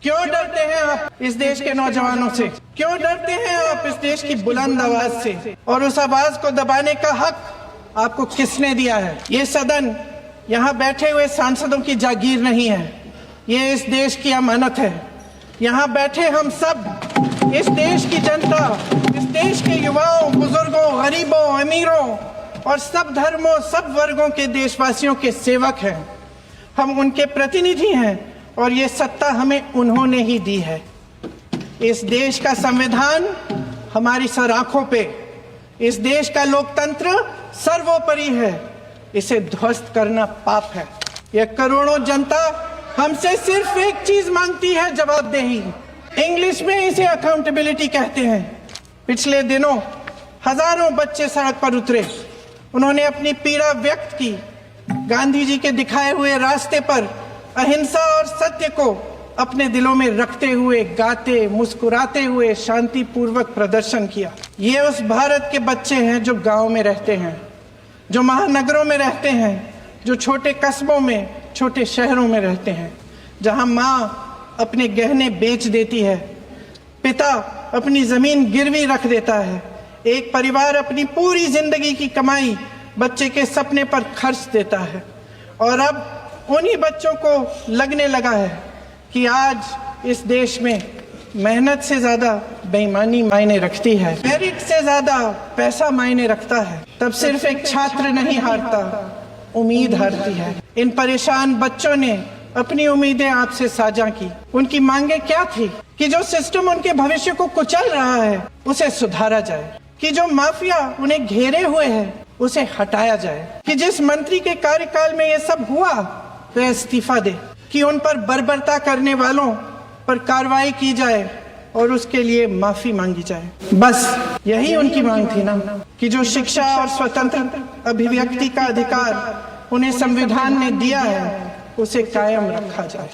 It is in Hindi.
क्यों डरते हैं आप इस देश के नौजवानों से? क्यों डरते हैं आप इस देश की बुलंद आवाज से? और उस आवाज को दबाने का हक आपको किसने दिया है? ये सदन यहाँ बैठे हुए सांसदों की जागीर नहीं है, ये इस देश की अमानत है। यहाँ बैठे हम सब इस देश की जनता, इस देश के युवाओं, बुजुर्गों, गरीबों, अमीरों और सब धर्मों, सब वर्गों के देशवासियों के सेवक हैं। हम उनके प्रतिनिधि हैं और ये सत्ता हमें उन्होंने ही दी है। इस देश का संविधान हमारी सर आंखों पे, इस देश का लोकतंत्र सर्वोपरि है, इसे ध्वस्त करना पाप है। यह करोड़ों जनता हमसे सिर्फ एक चीज मांगती है, जवाबदेही। इंग्लिश में इसे अकाउंटेबिलिटी कहते हैं। पिछले दिनों हजारों बच्चे सड़क पर उतरे, उन्होंने अपनी पीड़ा व्यक्त की, गांधी जी के दिखाए हुए रास्ते पर अहिंसा और सत्य को अपने दिलों में रखते हुए, गाते, मुस्कुराते हुए शांतिपूर्वक प्रदर्शन किया। ये उस भारत के बच्चे हैं जो गांव में रहते हैं, जो महानगरों में रहते हैं, जो छोटे कस्बों में, छोटे शहरों में रहते हैं, जहां माँ अपने गहने बेच देती है, पिता अपनी जमीन गिरवी रख देता है, एक परिवार अपनी पूरी जिंदगी की कमाई बच्चे के सपने पर खर्च देता है। और अब उन्हीं बच्चों को लगने लगा है कि आज इस देश में मेहनत से ज्यादा बेईमानी मायने रखती है, मेरिट से ज्यादा पैसा मायने रखता है। तब सिर्फ एक छात्र नहीं हारता, उम्मीद हारती है। इन परेशान बच्चों ने अपनी उम्मीदें आपसे साझा की। उनकी मांगे क्या थी? कि जो सिस्टम उनके भविष्य को कुचल रहा है उसे सुधारा जाए, कि जो माफिया उन्हें घेरे हुए है उसे हटाया जाए, कि जिस मंत्री के कार्यकाल में ये सब हुआ वह इस्तीफा दे, कि उन पर बर्बरता करने वालों पर कार्रवाई की जाए और उसके लिए माफी मांगी जाए। बस यही उनकी मांग थी ना, कि जो शिक्षा और स्वतंत्र अभिव्यक्ति का अधिकार उन्हें संविधान ने दिया है उसे कायम रखा जाए।